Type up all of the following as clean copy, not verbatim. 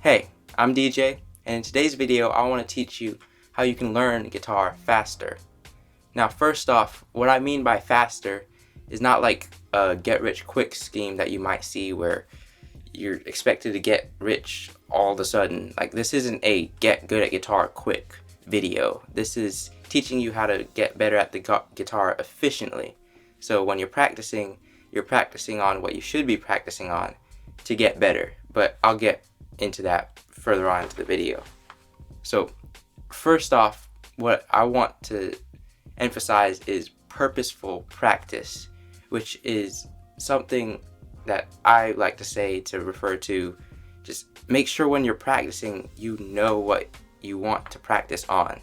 Hey, I'm DJ, and in today's video I want to teach you how you can learn guitar faster. Now first off, what I mean by faster is not like a get-rich-quick scheme that you might see where you're expected to get rich all of a sudden. Like, this isn't a get good at guitar quick video. This is teaching you how to get better at the guitar efficiently. So when you're practicing on what you should be practicing on to get better. But I'll get into that further on into the video. So first off, what I want to emphasize is purposeful practice, which is something that I like to say to refer to, just make sure when you're practicing you know what you want to practice on.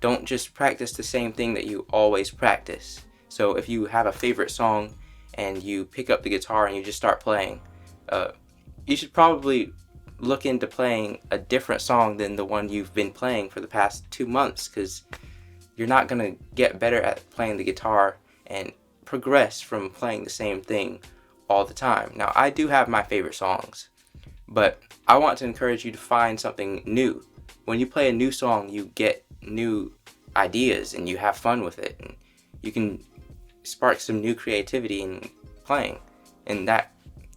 Don't just practice the same thing that you always practice. So if you have a favorite song and you pick up the guitar and you just start playing, you should probably look into playing a different song than the one you've been playing for the past 2 months, because you're not going to get better at playing the guitar and progress from playing the same thing all the time. Now, I do have my favorite songs, but I want to encourage you to find something new. When you play a new song, you get new ideas and you have fun with it, and you can spark some new creativity in playing, and that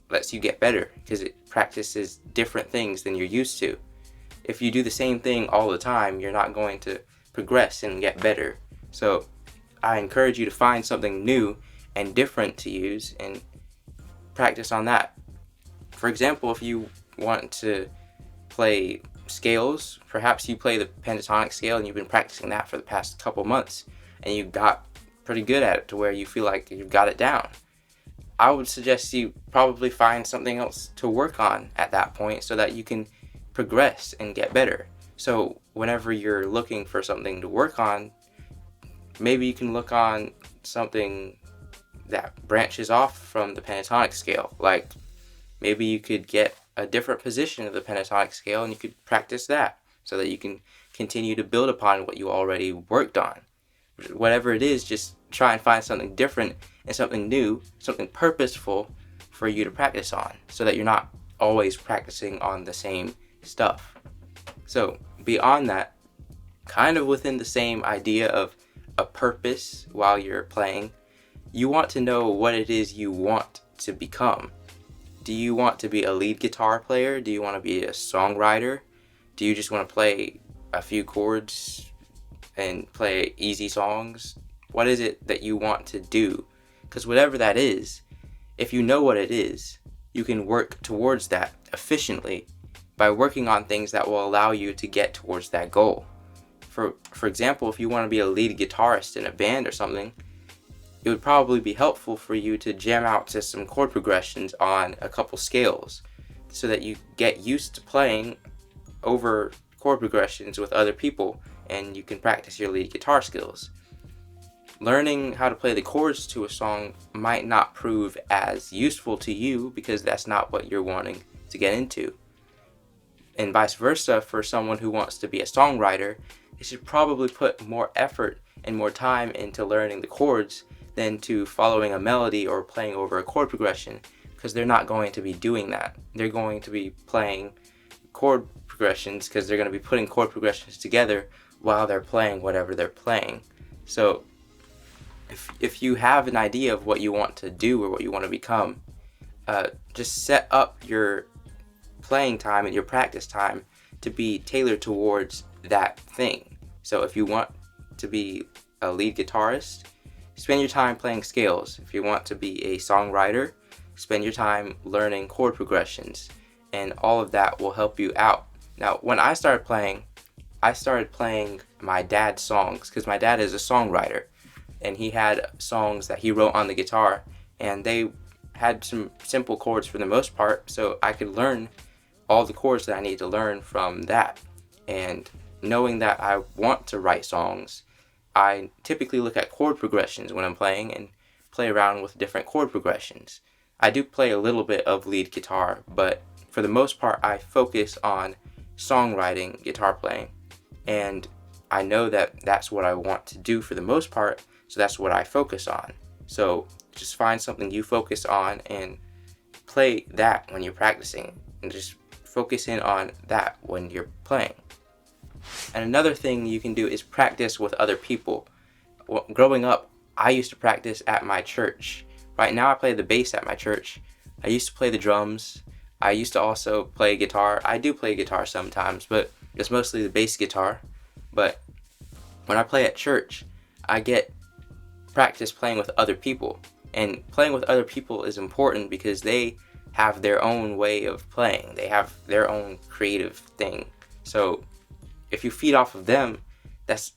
lets you get better because it practices different things than you're used to. If you do the same thing all the time, you're not going to progress and get better. So I encourage you to find something new and different to use and practice on that. For example, if you want to play scales, perhaps you play the pentatonic scale and you've been practicing that for the past couple months and you got pretty good at it to where you feel like you've got it down. I would suggest you probably find something else to work on at that point so that you can progress and get better. So whenever you're looking for something to work on, maybe you can look on something that branches off from the pentatonic scale. Like, maybe you could get a different position of the pentatonic scale and you could practice that so that you can continue to build upon what you already worked on. Whatever it is, just try and find something different and something new, something purposeful for you to practice on, so that you're not always practicing on the same stuff. So beyond that, kind of within the same idea of a purpose while you're playing, you want to know what it is you want to become. Do you want to be a lead guitar player? Do you want to be a songwriter? Do you just want to play a few chords and play easy songs? What is it that you want to do? Because whatever that is, if you know what it is, you can work towards that efficiently by working on things that will allow you to get towards that goal. For example, if you want to be a lead guitarist in a band or something, it would probably be helpful for you to jam out to some chord progressions on a couple scales so that you get used to playing over chord progressions with other people and you can practice your lead guitar skills. Learning how to play the chords to a song might not prove as useful to you because that's not what you're wanting to get into. And vice versa, for someone who wants to be a songwriter, they should probably put more effort and more time into learning the chords than to following a melody or playing over a chord progression, because they're not going to be doing that. They're going to be playing chord progressions because they're going to be putting chord progressions together while they're playing whatever they're playing. So if you have an idea of what you want to do or what you want to become, just set up your playing time and your practice time to be tailored towards that thing. So if you want to be a lead guitarist, spend your time playing scales. If you want to be a songwriter, spend your time learning chord progressions, and all of that will help you out. Now, when I started playing my dad's songs, because my dad is a songwriter and he had songs that he wrote on the guitar, and they had some simple chords for the most part, so I could learn all the chords that I need to learn from that. And knowing that I want to write songs, I typically look at chord progressions when I'm playing and play around with different chord progressions. I do play a little bit of lead guitar, but for the most part I focus on songwriting guitar playing, and I know that that's what I want to do for the most part, so that's what I focus on. So just find something you focus on and play that when you're practicing, and just focus in on that when you're playing. And another thing you can do is practice with other people. Growing up, I used to practice at my church. Right now I play the bass at my church. I used to play the drums. I used to also play guitar. I do play guitar sometimes, but it's mostly the bass guitar. But when I play at church, I get practice playing with other people. And playing with other people is important because they have their own way of playing. They have their own creative thing. So if you feed off of them, that's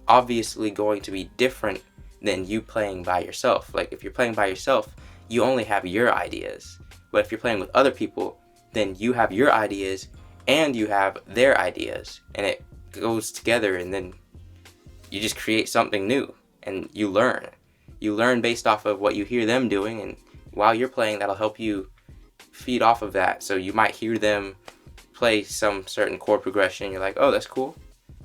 obviously going to be different than you playing by yourself. Like if you're playing by yourself, you only have your ideas. But if you're playing with other people, then you have your ideas and you have their ideas, and it goes together, and then you just create something new, and you learn. You learn based off of what you hear them doing, and while you're playing, that'll help you feed off of that. So you might hear them play some certain chord progression, you're like, oh, that's cool,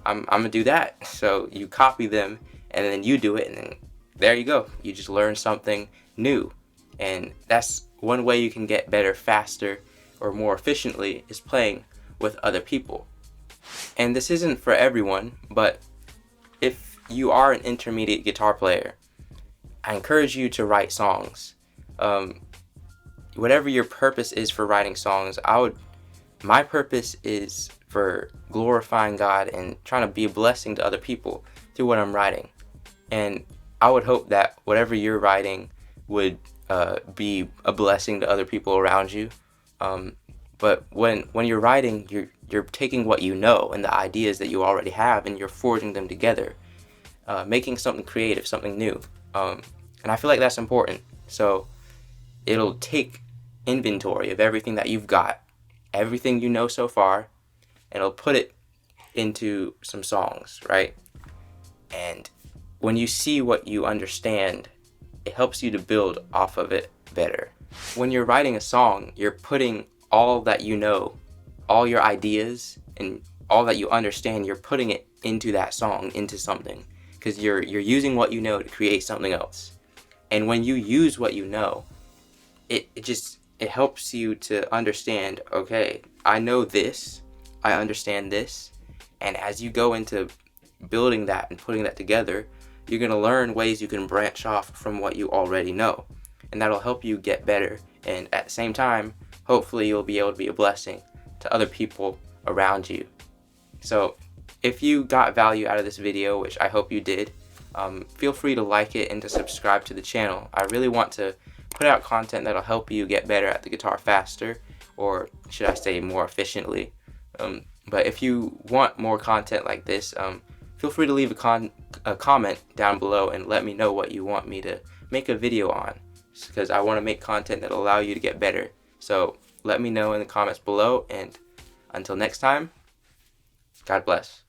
I'm gonna do that. So you copy them, and then you do it, and then there you go. You just learn something new. And that's one way you can get better faster or more efficiently, is playing with other people. And this isn't for everyone, but if you are an intermediate guitar player, I encourage you to write songs. Whatever your purpose is for writing songs, my purpose is for glorifying God and trying to be a blessing to other people through what I'm writing. And I would hope that whatever you're writing would be a blessing to other people around you. But when you're writing, you're taking what you know and the ideas that you already have, and you're forging them together, making something creative, something new. And I feel like that's important. So it'll take inventory of everything that you've got, everything you know so far, and it'll put it into some songs, right? And when you see what you understand, it helps you to build off of it better. When you're writing a song, you're putting all that you know, all your ideas, and all that you understand, you're putting it into that song, into something. Because you're using what you know to create something else. And when you use what you know, it helps you to understand, okay, I know this, I understand this, and as you go into building that and putting that together, you're going to learn ways you can branch off from what you already know. And that'll help you get better. And at the same time, hopefully you'll be able to be a blessing to other people around you. So if you got value out of this video, which I hope you did, feel free to like it and to subscribe to the channel. I really want to put out content that'll help you get better at the guitar faster, or should I say more efficiently. But if you want more content like this, feel free to leave a comment down below and let me know what you want me to make a video on, because I want to make content that'll allow you to get better. So let me know in the comments below, and until next time, God bless.